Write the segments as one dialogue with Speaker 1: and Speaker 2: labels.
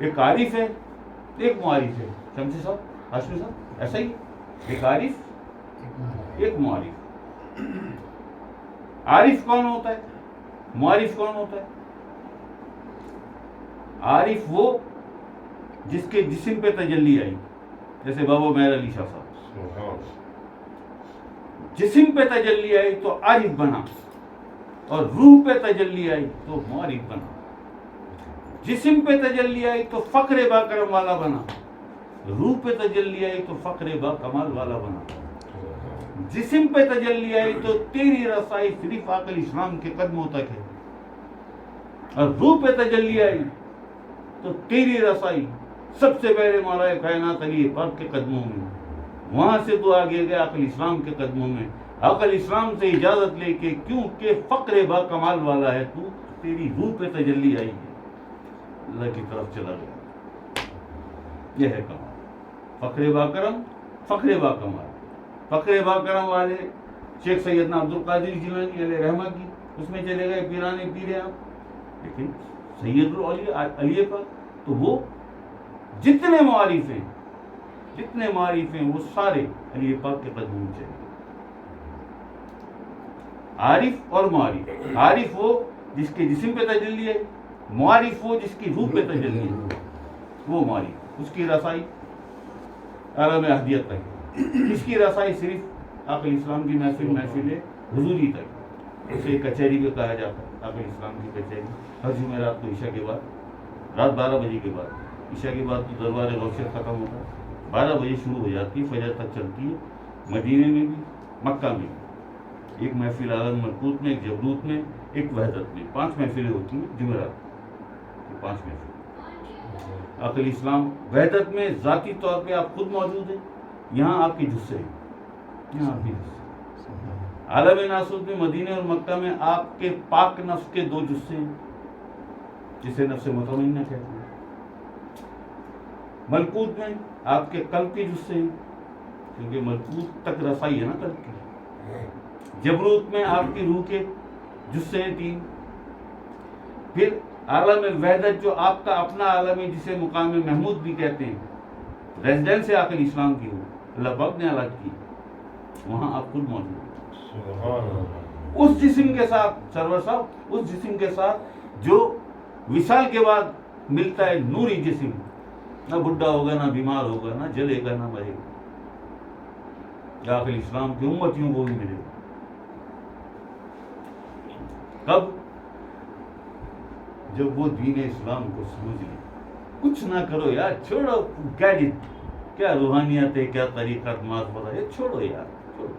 Speaker 1: ایک عارف ہے ایک معارف ہے. شمسی صاحب ہاشمی صاحب ایسا ہی ایک عارف ایک معارف. عارف کون ہوتا ہے؟ معارف کون ہوتا ہے؟ عارف وہ جس کے جسم پہ تجلی آئی، جیسے بابا مہر علی شاہ صاحب، جسم پہ تجلی آئی تو عارف بنا، اور روح پہ تجلی آئی تو معارف بنا. جسم پہ تجلی آئی تو فقر با کرم والا بنا، روح پہ تجلی آئی تو فقر با کمال والا بنا. جسم پہ تجلی آئی تو تیری رسائی صرف عقل اسلام کے قدموں تک ہے، اور روح پہ تجلی آئی تو تیری رسائی سب سے پہلے مولا کائنات علی پاک کے قدموں میں. وہاں سے تو آگے گیا عقل اسلام کے قدموں میں. عقل اسلام سے اجازت لے کے، کیونکہ فقر با کمال والا ہے تو، تیری روح پہ تجلی آئی ہے، اللہ کی طرف چلا گیا. یہ ہے کمال، فقر با کرم، فقر با کمال. فقر با کرم والے شیخ سیدنا عبد القادر جیلانی علیہ رحمہ کی اس میں چلے گئے، پیرانے پیرے آپ. لیکن سید علی پاک تو وہ جتنے معارف ہیں وہ سارے علی پاک کے قدموں میں چلے گئے. عارف اور معارف، عارف وہ جس کے جسم پہ تجلی ہے، معارف وہ جس کی روح پہ تجلی ہے، وہ معارف. اس کی رسائی عالم احدیت تک ہے. اس کی رسائی صرف عقل اسلام کی محفل حضوری تک. اسے کچہری پہ کہا جاتا ہے، عقل اسلام کی کچہری. ہر جمعرات کو عشاء کے بعد، رات 12 بجے کے بعد، عشاء کے بعد تو دربار غوثیت ختم ہوتا ہے، 12 بجے شروع ہو جاتی ہے، فجر تک چلتی ہے. مدینے میں بھی، مکہ میں بھی. ایک محفل عالم ملکوت میں، ایک جبروت میں، ایک وحدت میں. 5 محفلیں ہوتی ہیں جمعرات، 5 محفل. عقل اسلام وحدت میں ذاتی طور پہ آپ خود موجود ہیں، یہاں آپ کے جسے ہیں، یہاں آپ کے جسے. عالم ناسوت میں، مدینے اور مکہ میں آپ کے پاک نفس کے 2 جسے ہیں، جسے نفس مطمئنہ کہتے ہیں. ملکوت میں آپ کے قلب کے جسے ہیں، کیونکہ ملکوت تک رسائی ہے نا قلب کی. جبروت میں آپ کی روح کے جسے ہیں 3. پھر عالم وحدت جو آپ کا اپنا عالم ہے، جسے مقام محمود بھی کہتے ہیں، ریزیڈنس ہے عقل اسلام کی، وہ اللہ پاک نے الگ کی، وہاں آپ خود موجود ہیں. اس جسم کے ساتھ سرور صاحب، اس جسم کے ساتھ جو وصال کے بعد ملتا ہے نوری جسم، نہ بڈھا ہوگا، نہ بیمار ہوگا، نہ جلے گا، نہ مرے گا. عقل اسلام کی امتیوں کو بھی ملے گا. کب؟ جب وہ دین اسلام کو سمجھ لیں. کچھ نہ کرو یار، چھوڑو کیا روحانیت ہے، کیا طریقت معرفت ہے، چھوڑو یار، چھوڑو.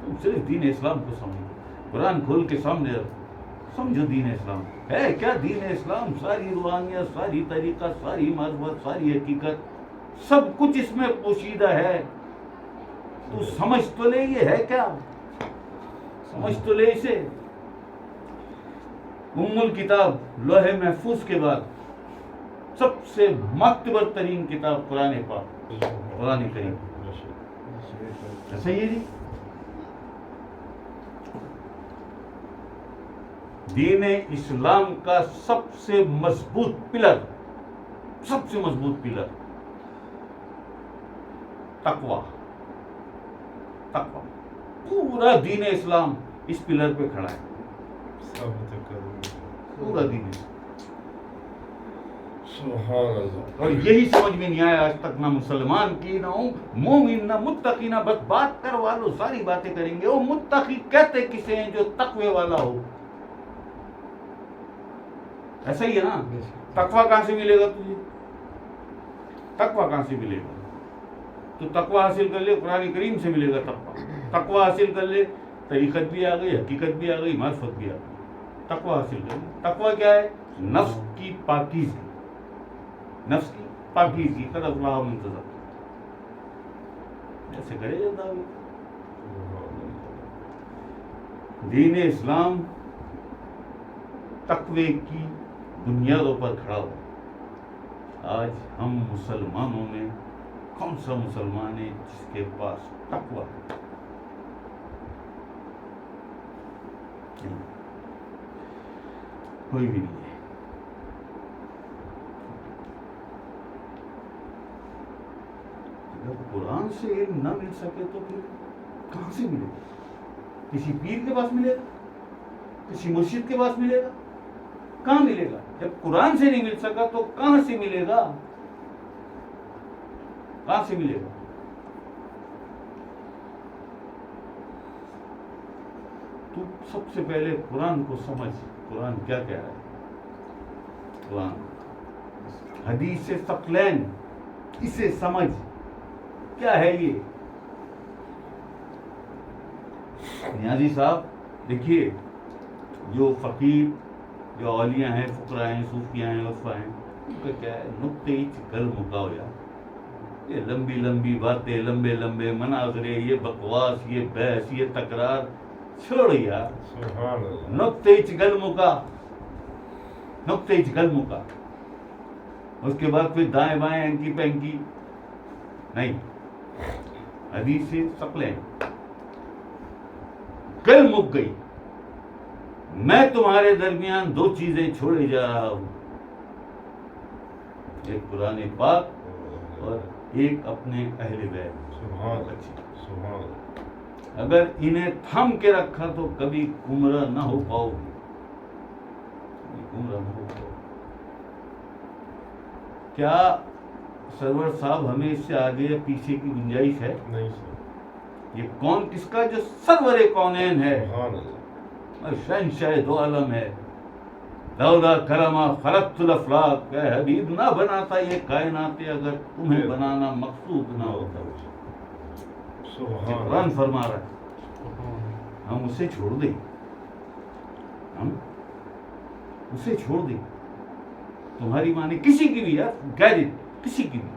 Speaker 1: تم صرف دین اسلام کو سمجھو. قرآن کھول کے سامنے رکھو، سمجھو دین اسلام ہے کیا. دین اسلام ساری روحانیت، ساری طریقت، ساری معرفت، ساری حقیقت، سب کچھ اس میں پوشیدہ ہے. تو سمجھ تو لے یہ ہے کیا، سمجھ تو لے اسے. الکتاب لوح محفوظ کے بعد سب سے معتبر ترین کتاب قرآن پاک، قرآن کریم. صحیح ہے جی. دین اسلام کا سب سے مضبوط پلر تقویٰ. پورا دین اسلام اس پلر پہ کھڑا ہے، پورا دین. اور یہی سمجھ میں نہیں آیا آج تک، نہ مسلمان کی، نہ مومن، نہ متقی. نہ بس بات کروا لو، ساری باتیں کریں گے. وہ متقی کہتے کسے ہیں؟ جو تقوی والا ہو. ایسا ہی ہے نا. تقوی کہاں سے ملے گا تجھے؟ تقوی کہاں سے ملے گا؟ تو تقوی حاصل کر لے، قرآن کریم سے ملے گا تقوی. تقوی حاصل کر لے، طریقت بھی آ گئی، حقیقت بھی آ گئی، معرفت بھی آ گئی. تقوی حاصل کر لے. تقوی کیا ہے؟ نفس کی پاکیزگی، نفس کی پاکیزگی. قد افلح من تزکیٰ. ایسے کرے جاتا ہے. دین اسلام تقوی کی بنیادوں پر کھڑا ہو. آج ہم مسلمانوں میں کون سا مسلمان ہے جس کے پاس تقوی ہے؟ کوئی بھی نہیں ہے. قرآن سے علم نہ مل سکے تو پھر کہاں سے ملے گا؟ کسی پیر کے پاس ملے گا؟ کسی مرشد کے پاس ملے گا؟ کہاں ملے گا؟ جب قرآن سے نہیں مل سکا تو کہاں سے ملے گا؟ کہاں سے ملے گا؟ تو سب سے پہلے قرآن کو سمجھ، قرآن کیا کہہ رہا ہے؟ قرآن حدیث ثقلین، اسے سمجھ کیا ہے یہ؟ نیازی صاحب دیکھیے، جو فقیر، جو اولیاء ہیں، فقراء ہیں، صوفیاء ہیں، وصفا ہیں، ان کا کیا ہے؟ نقطۂ گل مکاؤ یار، یہ لمبی لمبی باتیں، لمبے لمبے مناظرے، یہ بکواس، یہ بحث، یہ تکرار چھوڑ یار، نقطۂ گل مکا، نقطۂ گل مکا۔ اس کے بعد پھر دائیں بائیں اینکی پینکی نہیں، حدیث ثقلین کل مک گئی، میں تمہارے درمیان دو چیزیں چھوڑے جا رہا ہوں، ایک قرآن پاک اور ایک اپنے اہل بیت۔ اگر انہیں تھم کے رکھا تو کبھی گمراہ نہ ہو پاؤ گے، گمراہ نہ ہو پاؤ۔ کیا سرور صاحب ہمیں اس سے آگے یا پیچھے کی گنجائش ہے؟ نہیں سر۔ یہ کون کس کا؟ جو سرور کونین ہے، شہنشاہ دو عالم ہے۔ لولا کرما خلقت الافلاق، اے حبیب نہ بناتا یہ کائنات اگر تمہیں بنانا مقصود نہ ہوتا۔ قرآن فرما رہا ہے ہم اسے چھوڑ دیں، ہم اسے چھوڑ دیں۔ تمہاری معنی کسی کی بھی یار، گیجٹ کسی کی بھی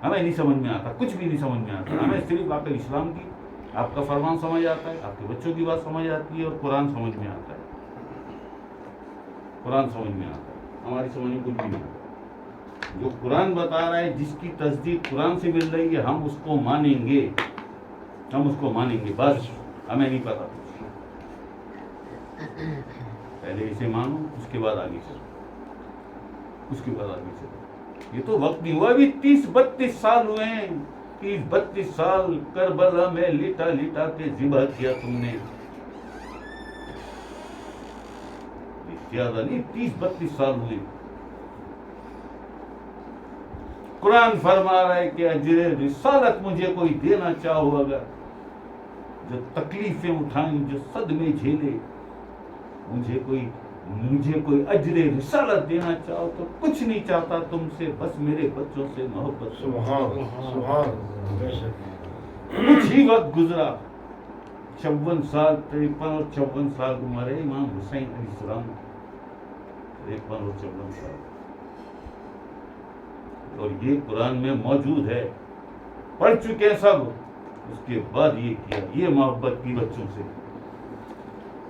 Speaker 1: ہمیں نہیں سمجھ میں آتا، کچھ بھی نہیں سمجھ میں آتا، ہمیں صرف آپ اسلام کی، آپ کا فرمان سمجھ آتا ہے، آپ کے بچوں کی بات سمجھ آتی ہے، اور قرآن سمجھ میں آتا ہے، قرآن سمجھ میں آتا ہے، ہماری سمجھ میں کچھ بھی نہیں آتا۔ جو قرآن بتا رہا ہے، جس کی تصدیق قرآن سے مل رہی ہے، ہم اس کو مانیں گے، ہم اس کو مانیں گے، بس ہمیں نہیں پتا کچھ۔ پہلے اسے مانو، اس کے بعد آگے چلو، اس کے بعد آگے چلو۔ یہ تو وقت نہیں ہوا، ابھی 30-32 سال ہوئے ہیں، 30-32 سال کربلا میں لیٹا لیٹا کے ذبح کیا تم نے، زیادہ نہیں، 30-32 سال ہوئے۔ قرآن فرما رہا ہے کہ اجر رسالت مجھے کوئی دینا چاہو، اگر جو تکلیفیں اٹھائیں، جو صدمے جھیلے، مجھے کوئی اجر رسالت دینا چاہو تو کچھ نہیں چاہتا تم سے، بس میرے بچوں سے محبت۔ سبحان، کچھ ہی وقت گزرا، 54 سال، 53 اور 54 سال عمر ہے امام حسین علیہ السلام، 53 اور 54 سال، اور یہ قرآن میں موجود ہے، پڑھ چکے سب۔ اس کے بعد یہ کیا، یہ محبت کی بچوں سے،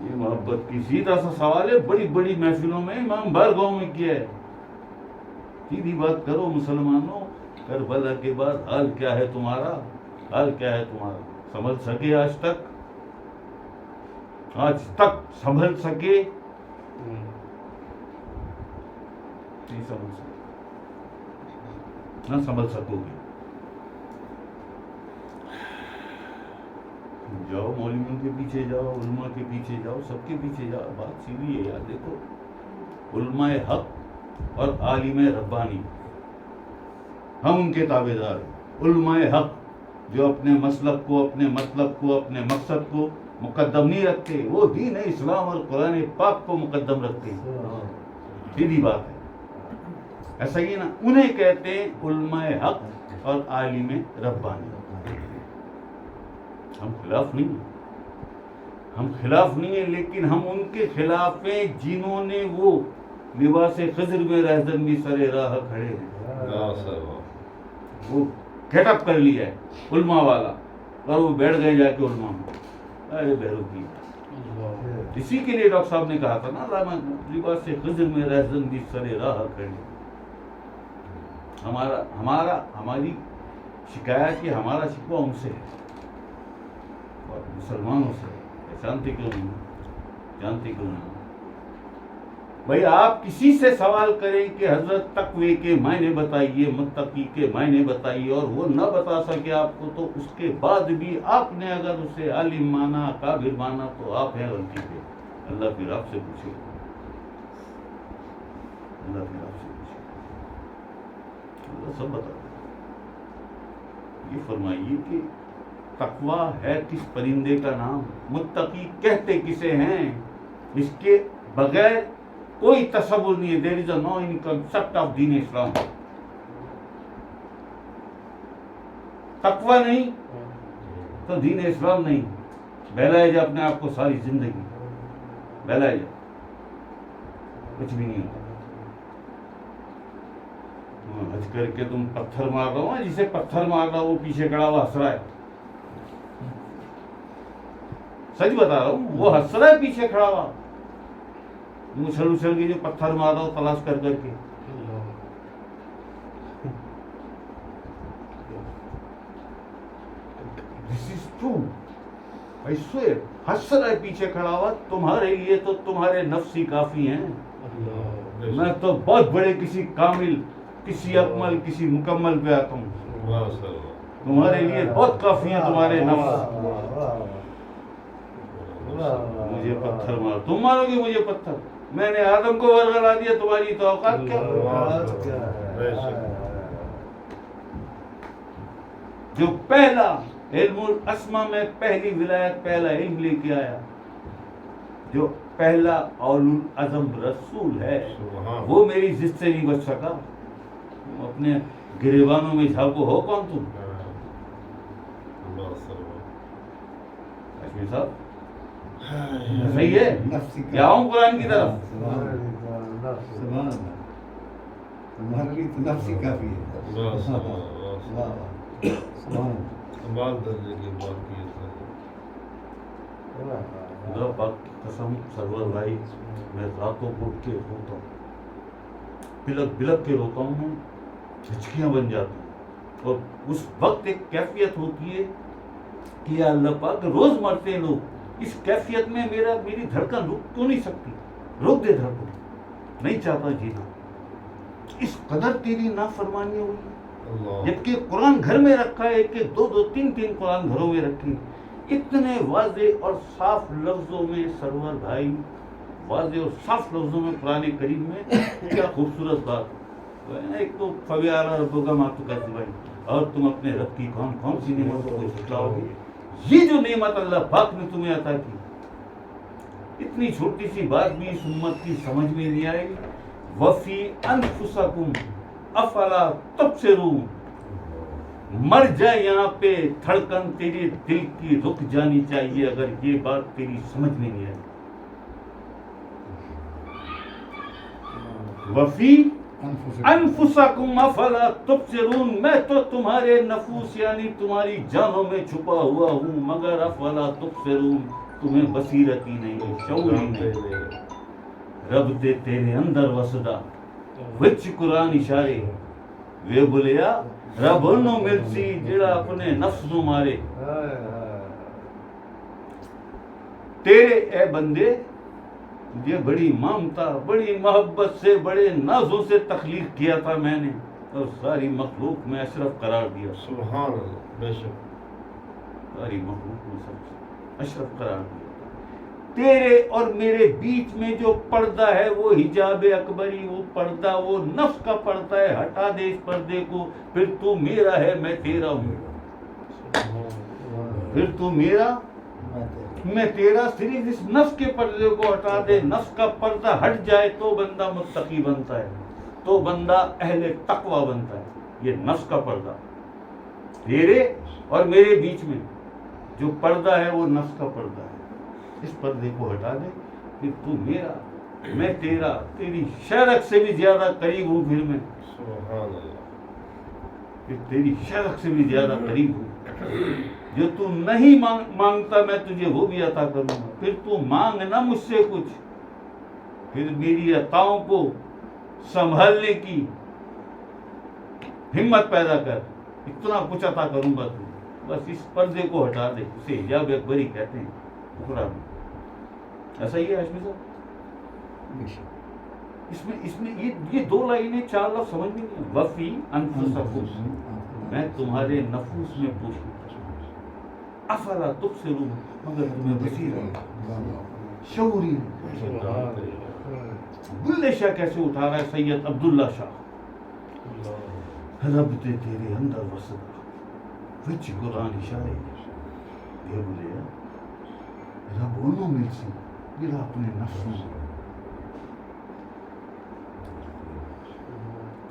Speaker 1: یہ محبت کی۔ سیدھا سا سوال ہے، بڑی بڑی محفلوں میں امام بارگاہوں میں کیا ہے، سیدھی بات کرو مسلمانوں، کربلا کے بعد حال کیا ہے تمہارا؟ حال کیا ہے تمہارا؟ سنبھل سکے آج تک؟ آج تک سنبھل سکے؟ نہیں سنبھل سکے، نہ سنبھل سکو گے۔ جاؤ مولویوں کے پیچھے جاؤ، علماء کے پیچھے جاؤ، سب کے پیچھے جاؤ، بات سیدھی ہے یار۔ دیکھو، علماء حق اور عالم ربانی، ہم ان کے تابع دار ہیں۔ علماء حق جو اپنے مسلک کو، اپنے مطلب کو، اپنے مقصد کو مقدم نہیں رکھتے، وہ دین اسلام اور قرآن پاک کو مقدم رکھتے ہیں، سیدھی بات ہے، ایسا ہی نا؟ انہیں کہتے ہیں علماء حق اور عالم ربانی۔ ہم خلاف نہیں ہیں، ہم خلاف نہیں ہیں، لیکن ہم ان کے خلاف ہیں جنہوں نے وہ لباس خضر میں رہزن بھی سرے راہ کھڑے ہیں، وہ گیٹ اپ کر لیا ہے علماء والا، اور وہ بیٹھ گئے جا کے علماء میں۔ ارے بیروکی، اسی کے لیے ڈاکٹر صاحب نے کہا تھا نا، لباس خضر میں رہزن بھی سرے راہ کھڑے۔ ہماری شکایت کہ ہمارا شکوہ ان سے ہے اور مسلمانوں سے، جانتے کیوں نہیں؟ جانتے کیوں نہیں؟ بھائی آپ کسی سے سوال کریں کہ حضرت تقوی کے معنی بتائیے، متقی کے معنی بتائیے، اور وہ نہ بتا سکے آپ کو، تو اس کے بعد بھی آپ نے اگر اسے عالم مانا، کابر مانا، تو آپ ہیں غلطی پہ. اللہ پھر آپ سے پوچھے گا، اللہ پھر آپ سے پوچھے گا، اللہ سب بتا دے. یہ فرمائیے کہ تقوی ہے کس پرندے کا نام، متقی کہتے کسے ہیں، اس کے بغیر کوئی تصور نہیں ہے. دیر از اے نو ان کنسپٹ آف دین اسلام. تقوی نہیں تو دین اسلام نہیں. بہلائے جا اپنے آپ کو ساری زندگی، بہلائے جا، کچھ بھی نہیں ہوتا. حج کر کے تم پتھر مار رہا ہو، جسے پتھر مار رہا وہ پیچھے کھڑا ہوا ہنس رہا ہے. سچ بتا رہا ہوں، وہ ہنس رہا ہے پیچھے کھڑا ہوا، اچھل اچھل کے جو پتھر مار رہا ہو تلاش کر کر کے. This is true. I swear. ہنس رہا ہے پیچھے کھڑا ہوا. تمہارے لیے تو تمہارے نفس ہی کافی ہیں. میں تو بہت بڑے کسی کامل، کسی اکمل، کسی مکمل پہ آتا ہوں. تمہارے لیے بہت کافی ہیں تمہارے نفس. مجھے پتھر مار، تم مارو گے مجھے پتھر. میں نے آدم کو ورغلا دیا، تمہاری تو اوقات کیا. جو پہلا علم الاسما میں پہلی ولایت، پہلا علم لے کے آیا، جو پہلا اولو العزم رسول ہے، وہ میری ضد سے نہیں بچ سکا. اپنے گریبانوں میں جھانکو، ہو کون تم؟ کشمیر صاحب صحیح ہے. کیا ہوں قرآن کی طرف.
Speaker 2: تمہارے لیے تو نفس ہی کافی ہے.
Speaker 1: خدا پاک کی قسم سرور بھائی، میں راتوں کو اٹھ کے روتا ہوں، بلک بلک کے روتا ہوں، میں ہچکیاں بن جاتی ہیں. اور اس وقت ایک کیفیت ہوتی ہے کہ یا اللہ پاک، روز مرتے ہیں لوگ. اس کیفیت میں میری دھڑکن رک کیوں نہیں سکتی؟ روک دے دھڑکن، نہیں چاہتا جینا. اس قدر تیری نافرمانی ہوئی، جبکہ قرآن گھر میں رکھا ہے، ایک ایک دو دو تین تین قرآن گھروں میں رکھے. اتنے واضح اور صاف لفظوں میں سرور بھائی، واضح اور صاف لفظوں میں قرآن کریم میں. کیا خوبصورت بات. ایک تو فبیعلی ربک ما تکذبان، اور تم اپنے رب کی کون کون سی نعمتوں کو جھٹلاؤ گے. یہ جو نعمت اللہ پاک نے تمہیں عطا کی، اتنی چھوٹی سی بات بھی اس امت کی سمجھ میں نہیں آئی. وفی انفسکم افلا تبصرون. مر جائے یہاں پہ دھڑکن تیرے دل کی رک جانی چاہیے اگر یہ بات تیری سمجھ میں نہیں آئی. وفی انفسکم افلا تبصرون. میں تو تمہارے نفوس یعنی تمہاری جانوں میں چھپا ہوا ہوں، مگر افلا تبصرون، تمہیں بصیرت ہی نہیں، شعور ہی نہیں. رب دے تیرے اندر وسدا وچ قرآن اشارے وے بولیا رب انہوں ملسی جڑا اپنے نفس نو مارے. تیرے اے بندے مجھے بڑی ممتا، بڑی محبت سے، بڑے نازوں سے تخلیق کیا تھا میں نے، اور ساری مخلوق میں اشرف قرار دیا.
Speaker 3: سبحان اللہ. بے شک
Speaker 1: ساری مخلوق میں سب اشرف قرار دیا. تیرے اور میرے بیچ میں جو پردہ ہے وہ حجاب اکبری، وہ پردہ وہ نفس کا پردہ ہے. ہٹا دے اس پردے کو، پھر تو میرا ہے میں تیرا ہوں. پھر تو میرا میں تیرا. صرف اس نفس کے پردے کو ہٹا دے. نفس کا پردہ ہٹ جائے تو بندہ متقی بنتا ہے، تو بندہ اہل تقوی بنتا ہے. یہ نفس کا پردہ تیرے اور میرے بیچ میں جو پردہ ہے وہ نفس کا پردہ ہے. اس پردے کو ہٹا دے، پھر تو میرا میں تیرا. تیری شرک سے بھی زیادہ قریب ہوں پھر میں.
Speaker 3: سبحان اللہ.
Speaker 1: پھر تیری شرک سے بھی زیادہ قریب ہوں. جو تو نہیں مانگتا میں تجھے وہ بھی عطا کروں گا. پھر تو مانگ نہ مجھ سے کچھ، پھر میری عطاؤں کو سنبھالنے کی ہمت پیدا کر، اتنا کچھ عطا کروں گا تو. بس اس پردے کو ہٹا دے. اسے حجاب اکبری کہتے ہیں قرآن میں. ایسا ہی ہے ہاشمی صاحب. اس میں یہ دو لائنیں 4 لفظ سمجھ میں نہیں ہیں. وفی انفسکم، میں تمہارے نفوس میں پوچھوں. افلا تبصرون، مگر تمہیں بصیرت شعوری بلے شاہ کیسے اٹھا رہا ہے سید عبداللہ شاہ. رب تے تیرے اندر وسدا وچ قرآن اشارے یہ بولے رب انہوں میں سی جڑا اپنے نفسوں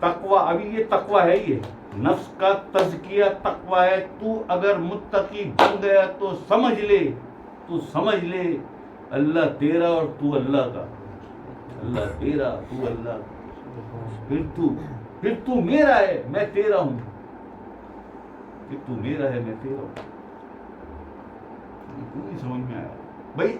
Speaker 1: تقوی. ابھی یہ تقوی ہے، یہ نفس کا تزکیہ تقوی ہے. تو اگر متقی بن گیا تو سمجھ لے اللہ تیرا اور تو اللہ کا. اللہ تیرا، تو اللہ کا. پھر تو میرا ہے، میں تیرا ہوں. پھر تو میرا ہے، میں تیرا ہوں. کیوں نہیں سمجھ میں آیا بھائی؟